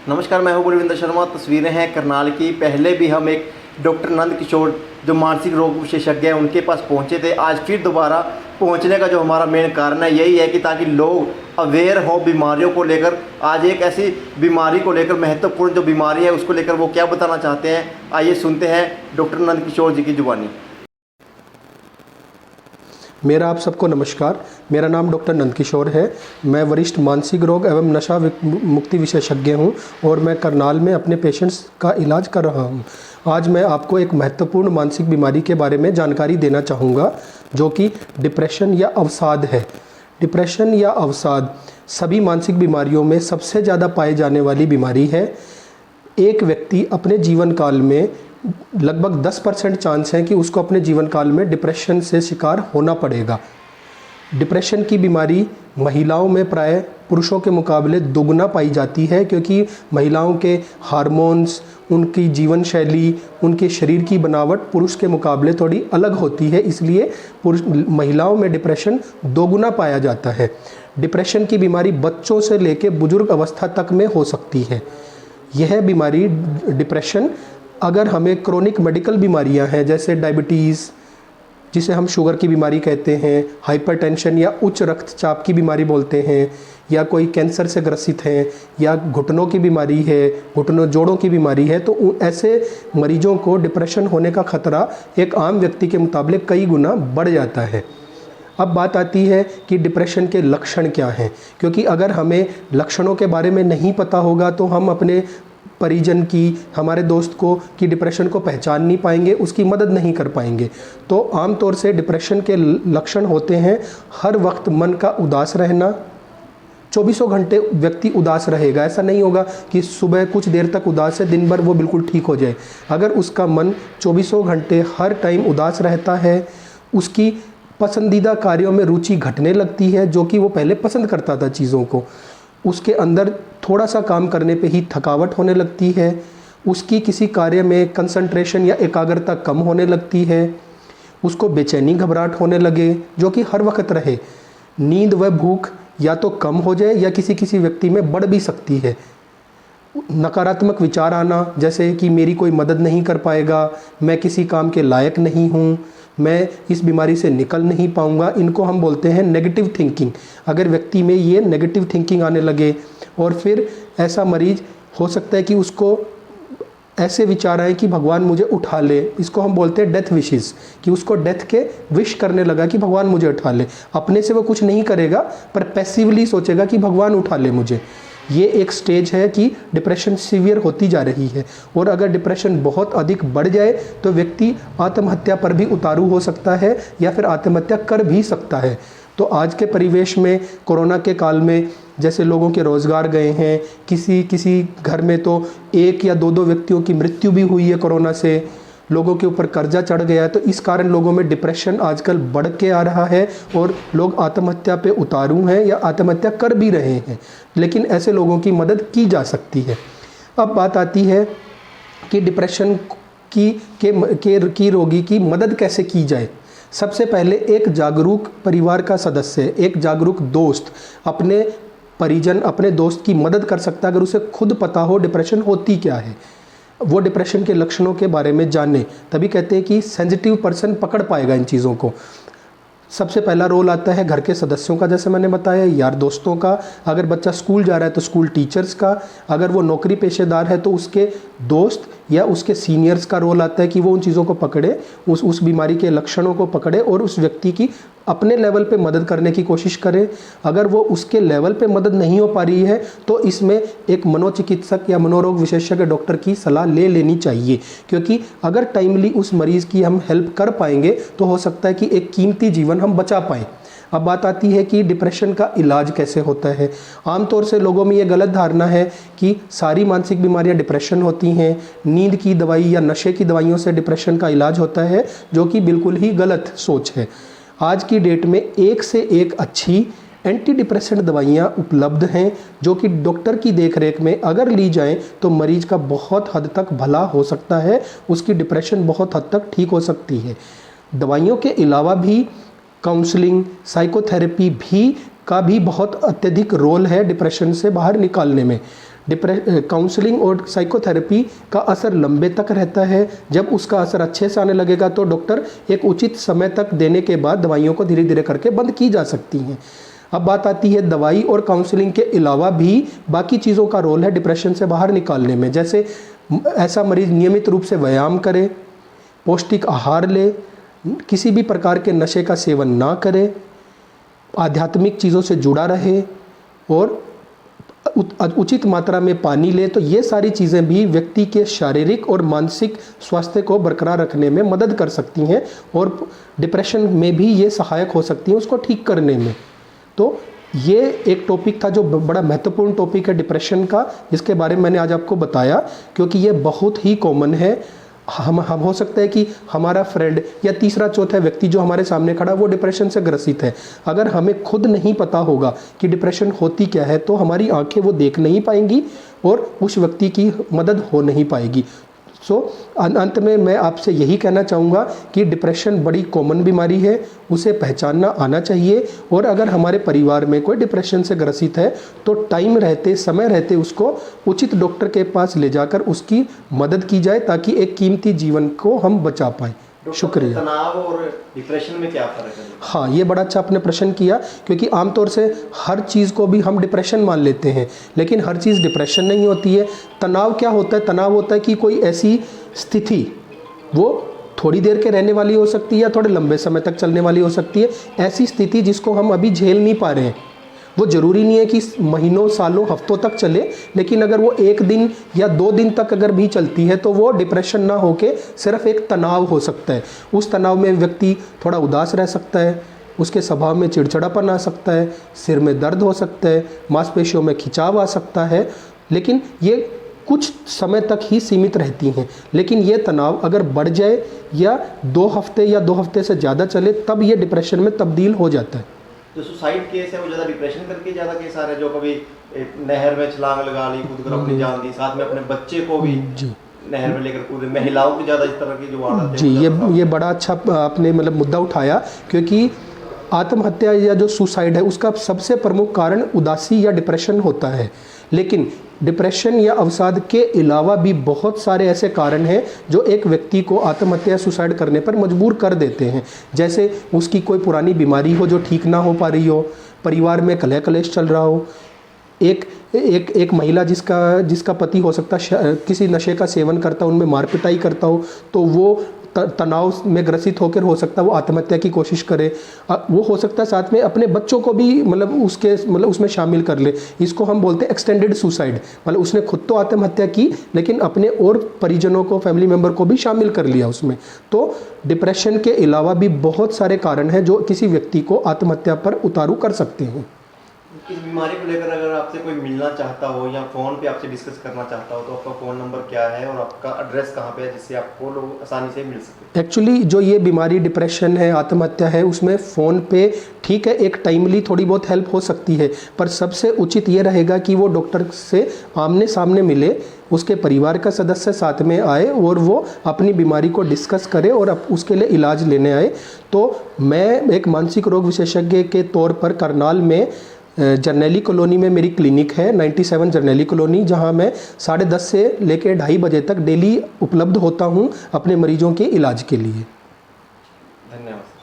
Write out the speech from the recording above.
नमस्कार, मैं हूं बलविंदर शर्मा। तस्वीरें हैं करनाल की। पहले भी हम एक डॉक्टर नंद किशोर जो मानसिक रोग विशेषज्ञ हैं उनके पास पहुंचे थे। आज फिर दोबारा पहुंचने का जो हमारा मेन कारण है यही है कि ताकि लोग अवेयर हो बीमारियों को लेकर। आज एक ऐसी बीमारी को लेकर, महत्वपूर्ण जो बीमारी है उसको लेकर वो क्या बताना चाहते हैं, आइए सुनते हैं डॉक्टर नंद किशोर जी की जुबानी। मेरा आप सबको नमस्कार। मेरा नाम डॉक्टर नंदकिशोर है। मैं वरिष्ठ मानसिक रोग एवं नशा मुक्ति विशेषज्ञ हूं और मैं करनाल में अपने पेशेंट्स का इलाज कर रहा हूं। आज मैं आपको एक महत्वपूर्ण मानसिक बीमारी के बारे में जानकारी देना चाहूँगा जो कि डिप्रेशन या अवसाद है। डिप्रेशन या अवसाद सभी मानसिक बीमारियों में सबसे ज़्यादा पाई जाने वाली बीमारी है। एक व्यक्ति अपने जीवन काल में लगभग 10% चांस है कि उसको अपने जीवन काल में डिप्रेशन से शिकार होना पड़ेगा। डिप्रेशन की बीमारी महिलाओं में प्राय पुरुषों के मुकाबले दोगुना पाई जाती है, क्योंकि महिलाओं के हार्मोन्स, उनकी जीवन शैली, उनके शरीर की बनावट पुरुष के मुकाबले थोड़ी अलग होती है। इसलिए महिलाओं में डिप्रेशन दोगुना पाया जाता है। डिप्रेशन की बीमारी बच्चों से लेकर बुजुर्ग अवस्था तक में हो सकती है। यह बीमारी डिप्रेशन अगर हमें क्रोनिक मेडिकल बीमारियां हैं जैसे डायबिटीज़, जिसे हम शुगर की बीमारी कहते हैं, हाइपरटेंशन या उच्च रक्तचाप की बीमारी बोलते हैं, या कोई कैंसर से ग्रसित हैं, या घुटनों की बीमारी है, घुटनों जोड़ों की बीमारी है, तो ऐसे मरीजों को डिप्रेशन होने का खतरा एक आम व्यक्ति के मुकाबले कई गुना बढ़ जाता है। अब बात आती है कि डिप्रेशन के लक्षण क्या हैं, क्योंकि अगर हमें लक्षणों के बारे में नहीं पता होगा तो हम अपने परिजन की, हमारे दोस्त को कि डिप्रेशन को पहचान नहीं पाएंगे, उसकी मदद नहीं कर पाएंगे। तो आमतौर से डिप्रेशन के लक्षण होते हैं हर वक्त मन का उदास रहना। 24 घंटे व्यक्ति उदास रहेगा। ऐसा नहीं होगा कि सुबह कुछ देर तक उदास है, दिन भर वो बिल्कुल ठीक हो जाए। अगर उसका मन 24 घंटे हर टाइम उदास रहता है, उसकी पसंदीदा कार्यों में रुचि घटने लगती है, जो कि वो पहले पसंद करता था चीज़ों को, उसके अंदर थोड़ा सा काम करने पे ही थकावट होने लगती है, उसकी किसी कार्य में कंसंट्रेशन या एकाग्रता कम होने लगती है, उसको बेचैनी घबराहट होने लगे जो कि हर वक्त रहे, नींद व भूख या तो कम हो जाए या किसी किसी व्यक्ति में बढ़ भी सकती है, नकारात्मक विचार आना जैसे कि मेरी कोई मदद नहीं कर पाएगा, मैं किसी काम के लायक नहीं हूँ, मैं इस बीमारी से निकल नहीं पाऊंगा, इनको हम बोलते हैं नेगेटिव थिंकिंग। अगर व्यक्ति में ये नेगेटिव थिंकिंग आने लगे और फिर ऐसा मरीज हो सकता है कि उसको ऐसे विचार आए कि भगवान मुझे उठा ले, इसको हम बोलते हैं डेथ विशेस, कि उसको डेथ के विश करने लगा कि भगवान मुझे उठा ले। अपने से वो कुछ नहीं करेगा पर पैसिवली सोचेगा कि भगवान उठा ले मुझे। ये एक स्टेज है कि डिप्रेशन सीवियर होती जा रही है, और अगर डिप्रेशन बहुत अधिक बढ़ जाए तो व्यक्ति आत्महत्या पर भी उतारू हो सकता है या फिर आत्महत्या कर भी सकता है। तो आज के परिवेश में, कोरोना के काल में, जैसे लोगों के रोज़गार गए हैं, किसी घर में तो 1 या 2 व्यक्तियों की मृत्यु भी हुई है कोरोना से, लोगों के ऊपर कर्जा चढ़ गया है, तो इस कारण लोगों में डिप्रेशन आजकल बढ़ के आ रहा है और लोग आत्महत्या पे उतारू हैं या आत्महत्या कर भी रहे हैं। लेकिन ऐसे लोगों की मदद की जा सकती है। अब बात आती है कि डिप्रेशन की रोगी की मदद कैसे की जाए। सबसे पहले एक जागरूक परिवार का सदस्य, एक जागरूक दोस्त अपने परिजन, अपने दोस्त की मदद कर सकता है अगर उसे खुद पता हो डिप्रेशन होती क्या है, वो डिप्रेशन के लक्षणों के बारे में जाने। तभी कहते हैं कि सेंसिटिव पर्सन पकड़ पाएगा इन चीज़ों को। सबसे पहला रोल आता है घर के सदस्यों का, जैसे मैंने बताया, यार दोस्तों का, अगर बच्चा स्कूल जा रहा है तो स्कूल टीचर्स का, अगर वो नौकरी पेशेदार है तो उसके दोस्त या उसके सीनियर्स का रोल आता है कि वो उन चीज़ों को पकड़े, उस बीमारी के लक्षणों को पकड़े और उस व्यक्ति की अपने लेवल पे मदद करने की कोशिश करे। अगर वो उसके लेवल पे मदद नहीं हो पा रही है तो इसमें एक मनोचिकित्सक या मनोरोग विशेषज्ञ डॉक्टर की सलाह ले लेनी चाहिए, क्योंकि अगर टाइमली उस मरीज़ की हम हेल्प कर पाएंगे तो हो सकता है कि एक कीमती जीवन हम बचा पाएँ। अब बात आती है कि डिप्रेशन का इलाज कैसे होता है। आमतौर से लोगों में ये गलत धारणा है कि सारी मानसिक बीमारियां डिप्रेशन होती हैं, नींद की दवाई या नशे की दवाइयों से डिप्रेशन का इलाज होता है, जो कि बिल्कुल ही गलत सोच है। आज की डेट में एक से एक अच्छी एंटी डिप्रेसेंट दवाइयाँ उपलब्ध हैं, जो कि डॉक्टर की देखरेख में अगर ली जाएं तो मरीज का बहुत हद तक भला हो सकता है, उसकी डिप्रेशन बहुत हद तक ठीक हो सकती है। दवाइयों के अलावा भी काउंसलिंग, साइकोथेरेपी का भी बहुत अत्यधिक रोल है डिप्रेशन से बाहर निकालने में। काउंसलिंग और साइकोथेरेपी का असर लंबे तक रहता है। जब उसका असर अच्छे से आने लगेगा तो डॉक्टर एक उचित समय तक देने के बाद दवाइयों को धीरे धीरे करके बंद की जा सकती हैं। अब बात आती है दवाई और काउंसलिंग के अलावा भी बाकी चीज़ों का रोल है डिप्रेशन से बाहर निकालने में। जैसे ऐसा मरीज़ नियमित रूप से व्यायाम करे, पौष्टिक आहार ले, किसी भी प्रकार के नशे का सेवन ना करे, आध्यात्मिक चीज़ों से जुड़ा रहे और उचित मात्रा में पानी ले, तो ये सारी चीज़ें भी व्यक्ति के शारीरिक और मानसिक स्वास्थ्य को बरकरार रखने में मदद कर सकती हैं और डिप्रेशन में भी ये सहायक हो सकती हैं उसको ठीक करने में। तो ये एक टॉपिक था जो बड़ा महत्वपूर्ण टॉपिक है डिप्रेशन का, जिसके बारे में मैंने आज आपको बताया, क्योंकि ये बहुत ही कॉमन है। हम हो सकता है कि हमारा फ्रेंड या तीसरा चौथा व्यक्ति जो हमारे सामने खड़ा वो डिप्रेशन से ग्रसित है। अगर हमें खुद नहीं पता होगा कि डिप्रेशन होती क्या है तो हमारी आंखें वो देख नहीं पाएंगी और उस व्यक्ति की मदद हो नहीं पाएगी। अंत में मैं आपसे यही कहना चाहूँगा कि डिप्रेशन बड़ी कॉमन बीमारी है, उसे पहचानना आना चाहिए और अगर हमारे परिवार में कोई डिप्रेशन से ग्रसित है तो टाइम रहते, समय रहते उसको उचित डॉक्टर के पास ले जाकर उसकी मदद की जाए ताकि एक कीमती जीवन को हम बचा पाएँ। शुक्रिया। तनाव और डिप्रेशन में क्या फ़र्क है? हाँ, ये बड़ा अच्छा आपने प्रश्न किया, क्योंकि आमतौर से हर चीज़ को भी हम डिप्रेशन मान लेते हैं, लेकिन हर चीज़ डिप्रेशन नहीं होती है। तनाव क्या होता है? तनाव होता है कि कोई ऐसी स्थिति वो थोड़ी देर के रहने वाली हो सकती है या थोड़े लंबे समय तक चलने वाली हो सकती है। ऐसी स्थिति जिसको हम अभी झेल नहीं पा रहे हैं, वो ज़रूरी नहीं है कि महीनों, सालों, हफ्तों तक चले, लेकिन अगर वो एक दिन या 2 दिन तक अगर भी चलती है तो वो डिप्रेशन ना होके सिर्फ एक तनाव हो सकता है। उस तनाव में व्यक्ति थोड़ा उदास रह सकता है, उसके स्वभाव में चिड़चिड़ापन आ सकता है, सिर में दर्द हो सकता है, मांसपेशियों में खिंचाव आ सकता है, लेकिन ये कुछ समय तक ही सीमित रहती हैं। लेकिन ये तनाव अगर बढ़ जाए या 2 हफ्ते या 2 हफ्ते से ज़्यादा चले तब ये डिप्रेशन में तब्दील हो जाता है। जो सुसाइड केस है वो ज़्यादा डिप्रेशन करके ज़्यादा केस आ रहे हैं, जो कभी नहर में छलांग लगा ली, कूद कर अपनी जान दी, साथ में अपने बच्चे को भी नहर में लेकर कूदे, महिलाओं की ज़्यादा इस तरह की जो वारदातें जी, ये बड़ा अच्छा आपने मतलब मुद्दा उठाया, क्योंकि आत्महत्या या जो सुसाइड है उसका सबसे प्रमुख कारण उदासी या डिप्रेशन होता है। लेकिन डिप्रेशन या अवसाद के अलावा भी बहुत सारे ऐसे कारण हैं जो एक व्यक्ति को आत्महत्या या सुसाइड करने पर मजबूर कर देते हैं। जैसे उसकी कोई पुरानी बीमारी हो जो ठीक ना हो पा रही हो, परिवार में कलह कलेश चल रहा हो, एक महिला जिसका पति हो सकता किसी नशे का सेवन करता, उनमें मार पिटाई करता हो, तो वो तनाव में ग्रसित होकर हो सकता है वो आत्महत्या की कोशिश करे। वो हो सकता है साथ में अपने बच्चों को भी उसमें शामिल कर ले। इसको हम बोलते हैं एक्सटेंडेड सुसाइड, मतलब उसने खुद तो आत्महत्या की लेकिन अपने और परिजनों को, फैमिली मेम्बर को भी शामिल कर लिया उसमें। तो डिप्रेशन के अलावा भी बहुत सारे कारण हैं जो किसी व्यक्ति को आत्महत्या पर उतारू कर सकते हैं। इस बीमारी को लेकर अगर आपसे कोई मिलना चाहता हो या फ़ोन पे आपसे डिस्कस करना चाहता हो तो आपका फ़ोन नंबर क्या है और आपका एड्रेस कहाँ पे है जिससे आपको लोग आसानी से मिल सके? एक्चुअली जो ये बीमारी डिप्रेशन है, आत्महत्या है, उसमें फ़ोन पे ठीक है एक टाइमली थोड़ी बहुत हेल्प हो सकती है, पर सबसे उचित ये रहेगा कि वो डॉक्टर से आमने सामने मिले, उसके परिवार का सदस्य साथ में आए और वो अपनी बीमारी को डिस्कस करे और उसके लिए इलाज लेने आए। तो मैं एक मानसिक रोग विशेषज्ञ के तौर पर करनाल में जर्नैली कॉलोनी में मेरी क्लिनिक है, 97 जर्नैली कॉलोनी, जहां मैं 10:30 से लेकर 2:30 बजे तक डेली उपलब्ध होता हूं अपने मरीजों के इलाज के लिए। धन्यवाद।